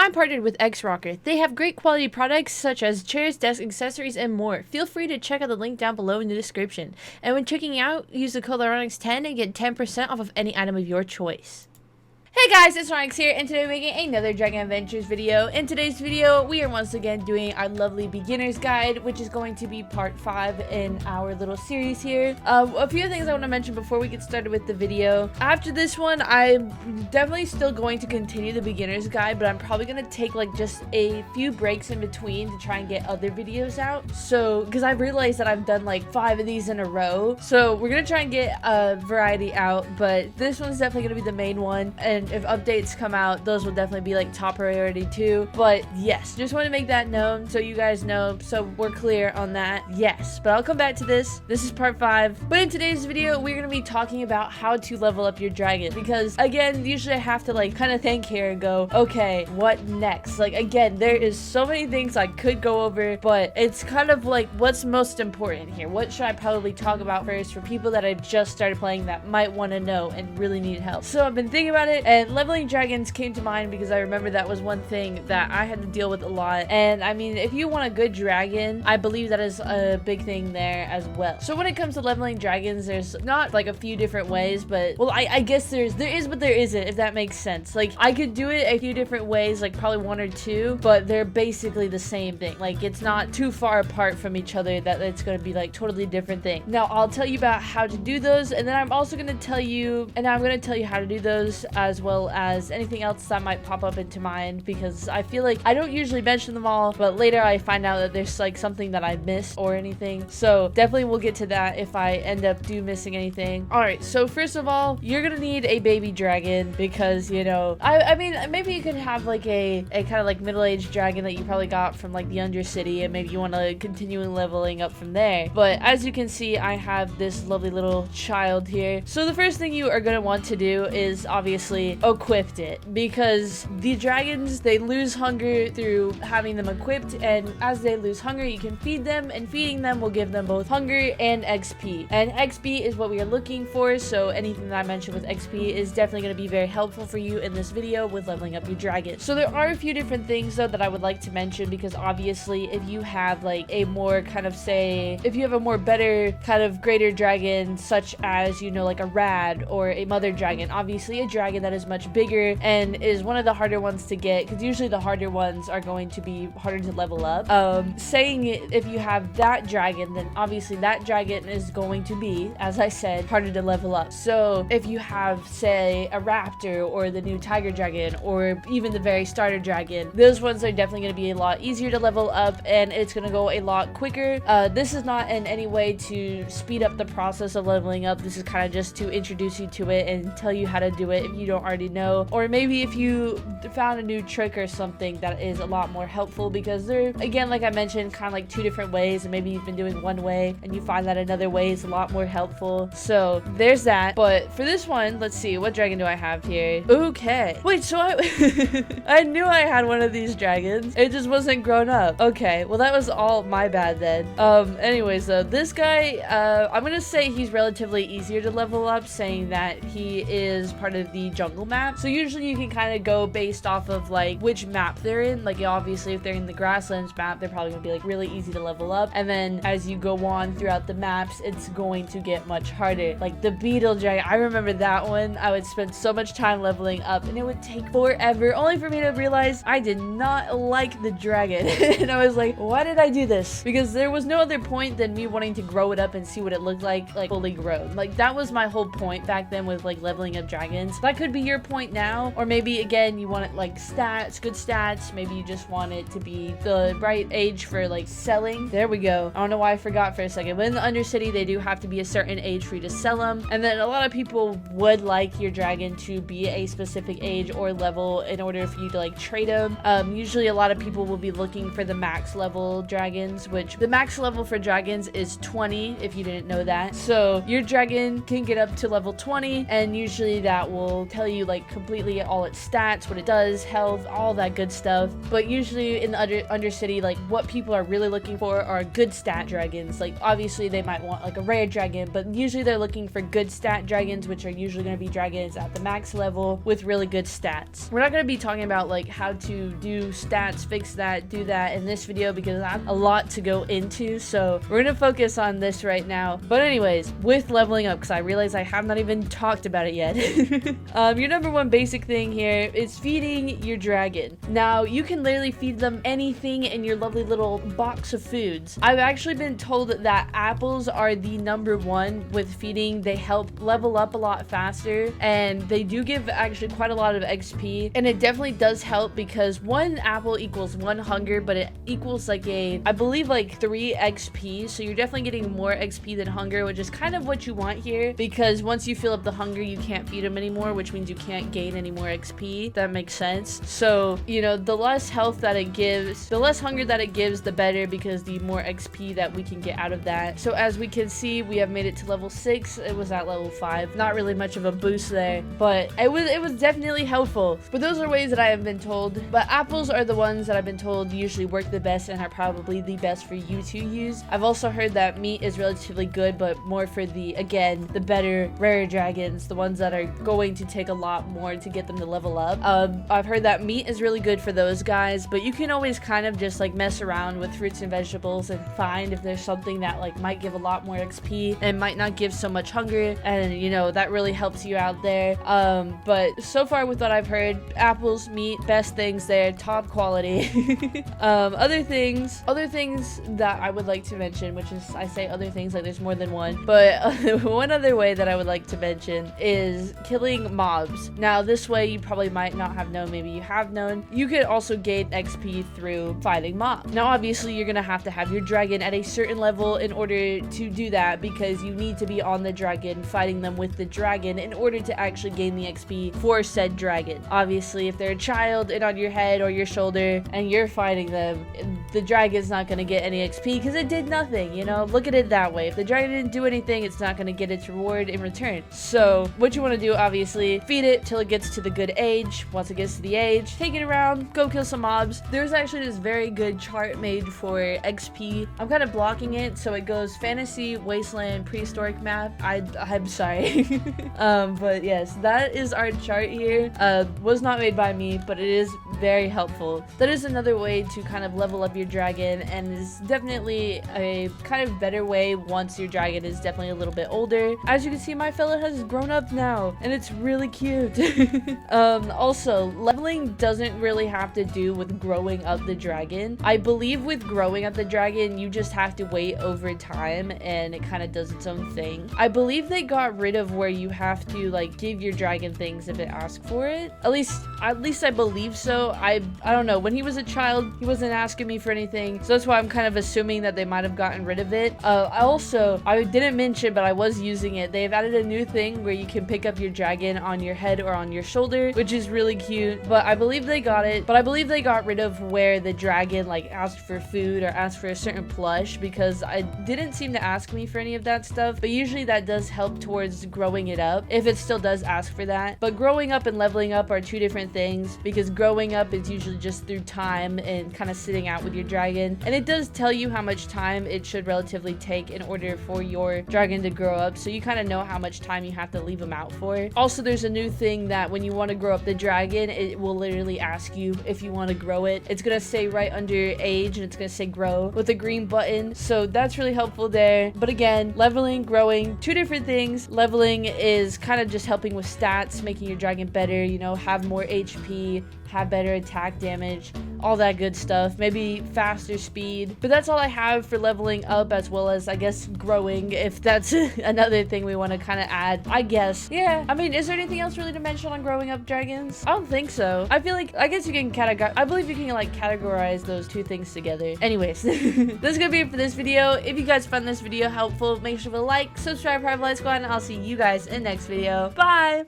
I'm partnered with X-Rocker. They have great quality products such as chairs, desk accessories, and more. Feel free to check out the link down below in the description. And when checking out, use the code Lyronyx10 and get 10% off of any item of your choice. Hey guys, it's Lyronyx here, and today we're making another Dragon Adventures video. In today's video, we are once again doing our lovely beginner's guide, which is going to be part 5 in our little series here. A few things I want to mention before we get started with the video. After this one, I'm definitely still going to continue the beginner's guide, but I'm probably going to take like just a few breaks in between to try and get other videos out. So, because I've realized that I've done like 5 of these in a row. So we're going to try and get a variety out, but this one's definitely going to be the main one. And if updates come out, those will definitely be like top priority too. But yes, just want to make that known so you guys know, so we're clear on that. Yes, but I'll come back to this. This is part 5. But in today's video, we're going to be talking about how to level up your dragon, because again, usually I have to like kind of think here and go, okay, what next? Like again, there is so many things I could go over, but it's kind of like what's most important here. What should I probably talk about first for people that have just started playing that might want to know and really need help? So I've been thinking about it, and leveling dragons came to mind because I remember that was one thing that I had to deal with a lot. And I mean, if you want a good dragon, I believe that is a big thing there as well. So when it comes to leveling dragons, there's not like a few different ways, but well, I guess there is, but there isn't, if that makes sense. Like I could do it a few different ways, like probably 1 or 2, but they're basically the same thing. Like it's not too far apart from each other that it's going to be like totally different thing. Now I'll tell you about how to do those, and then I'm also going to tell you, how to do those as well as anything else that might pop up into mind, because I feel like I don't usually mention them all, but later I find out that there's like something that I missed or anything. So definitely we'll get to that if I end up missing anything. All right, so first of all, you're gonna need a baby dragon, because you know, I mean, maybe you could have like a kind of like middle-aged dragon that you probably got from like the Undercity, and maybe you want to continue leveling up from there. But as you can see, I have this lovely little child here. So the first thing you are going to want to do is obviously equip it, because the dragons, they lose hunger through having them equipped, and as they lose hunger, you can feed them, and feeding them will give them both hunger and XP. And XP is what we are looking for, so anything that I mentioned with XP is definitely going to be very helpful for you in this video with leveling up your dragon. So there are a few different things though that I would like to mention, because obviously if you have like a more kind of if you have a more better kind of greater dragon, such as, you know, like a rad or a mother dragon, obviously a dragon that is much bigger and is one of the harder ones to get, because usually the harder ones are going to be harder to level up. If you have that dragon, then obviously that dragon is going to be, as I said, harder to level up. So if you have, say, a raptor or the new tiger dragon, or even the very starter dragon, those ones are definitely going to be a lot easier to level up, and it's going to go a lot quicker. This is not in any way to speed up the process of leveling up. This is kind of just to introduce you to it and tell you how to do it if you don't already know, or maybe if you found a new trick or something that is a lot more helpful, because they're, again, like I mentioned, kind of like 2 different ways, and maybe you've been doing one way and you find that another way is a lot more helpful. So there's that. But for this one, let's see, what dragon do I have here? Okay, wait, so I knew I had one of these dragons, it just wasn't grown up. Okay, well that was all my bad then. Anyways, though, this guy, I'm gonna say he's relatively easier to level up, saying that he is part of the jungle map. So usually you can kind of go based off of like which map they're in. Like obviously if they're in the grasslands map, they're probably gonna be like really easy to level up, and then as you go on throughout the maps, it's going to get much harder. Like the beetle dragon, I remember that one. I would spend so much time leveling up, and it would take forever, only for me to realize I did not like the dragon. And I was like, why did I do this? Because there was no other point than me wanting to grow it up and see what it looked like fully grown. Like that was my whole point back then with like leveling up dragons. That could be your point now, or maybe again you want it like stats, good stats. Maybe you just want it to be the right age for like selling. There we go. I don't know why I forgot for a second, but in the Undercity they do have to be a certain age for you to sell them, and then a lot of people would like your dragon to be a specific age or level in order for you to like trade them. Usually a lot of people will be looking for the max level dragons, which the max level for dragons is 20, if you didn't know that. So your dragon can get up to level 20, and usually that will tell you like completely all its stats, what it does, health, all that good stuff. But usually in the Undercity, like what people are really looking for are good stat dragons. Like obviously they might want like a rare dragon, but usually they're looking for good stat dragons, which are usually going to be dragons at the max level with really good stats. We're not going to be talking about like how to do stats, fix that, do that in this video because that's a lot to go into. So we're going to focus on this right now. But anyways, with leveling up, because I realize I have not even talked about it yet. Your number one basic thing here is feeding your dragon. Now you can literally feed them anything in your lovely little box of foods. I've actually been told that apples are the number one with feeding. They help level up a lot faster, and they do give actually quite a lot of XP, and it definitely does help because one apple equals one hunger, but it equals like I believe like 3 XP, so you're definitely getting more XP than hunger, which is kind of what you want here, because once you fill up the hunger you can't feed them anymore, which means you can't gain any more XP. That makes sense. So you know, the less health that it gives, the less hunger that it gives, the better, because the more XP that we can get out of that. So as we can see, we have made it to level 6. It was at level 5. Not really much of a boost there, but it was definitely helpful. But those are ways that I have been told. But apples are the ones that I've been told usually work the best and are probably the best for you to use. I've also heard that meat is relatively good, but more for the, again, the better, rarer dragons, the ones that are going to take a lot more to get them to level up. I've heard that meat is really good for those guys, but you can always kind of just like mess around with fruits and vegetables and find if there's something that like might give a lot more XP and might not give so much hunger, and you know, that really helps you out there. But so far with what I've heard, apples, meat, best things there, top quality. Other things that I would like to mention, which is, I say other things like there's more than one, but one other way that I would like to mention is killing mobs. Now this way you probably might not have known, maybe you have known, you could also gain XP through fighting mobs. Now obviously you're gonna have to have your dragon at a certain level in order to do that, because you need to be on the dragon fighting them with the dragon in order to actually gain the XP for said dragon. Obviously if they're a child and on your head or your shoulder and you're fighting them, the dragon's not going to get any XP because it did nothing, you know? Look at it that way. If the dragon didn't do anything, it's not going to get its reward in return. So what you want to do, obviously, feed it till it gets to the good age. Once it gets to the age, take it around, go kill some mobs. There's actually this very good chart made for XP. I'm kind of blocking it so it goes fantasy, wasteland, prehistoric map. I'm sorry. But yes, that is our chart here. Was not made by me, but it is very helpful. That is another way to kind of level up your dragon, and is definitely a kind of better way once your dragon is definitely a little bit older. As you can see, my fella has grown up now, and it's really cute. Also, leveling doesn't really have to do with growing up the dragon. I believe with growing up the dragon, you just have to wait over time, and it kind of does its own thing. I believe they got rid of where you have to like give your dragon things if it asks for it. At least I believe so. I don't know. When he was a child, he wasn't asking me for anything, so that's why I'm kind of assuming that they might have gotten rid of it. I didn't mention, but I was using it. They've added a new thing where you can pick up your dragon on your head or on your shoulder, which is really cute. But I believe they got it. But I believe they got rid of where the dragon like asked for food or asked for a certain plush, because I didn't seem to ask me for any of that stuff. But usually that does help towards growing it up, if it still does ask for that. But growing up and leveling up are two different things, because growing up is usually just through time and kind of sitting out with your dragon, and it does tell you how much time it should relatively take in order for your dragon to grow up, so you kind of know how much time you have to leave them out for. Also, there's a new thing that when you want to grow up the dragon, it will literally ask you if you want to grow it. It's gonna say right under age, and it's gonna say grow with a green button, so that's really helpful there. But again, leveling, growing, two different things. Leveling is kind of just helping with stats, making your dragon better, you know, have more HP, have better attack damage, all that good stuff, maybe faster speed. But that's all I have for leveling up, as well as I guess growing, if that's another thing we want to kind of add, I guess. Yeah, I mean, is there anything else really to mention on growing up dragons? I don't think so. I feel like, I guess you can I believe you can like categorize those two things together. Anyways, this is gonna be it for this video. If you guys found this video helpful, make sure to like, subscribe, private light squad, and I'll see you guys in the next video. Bye.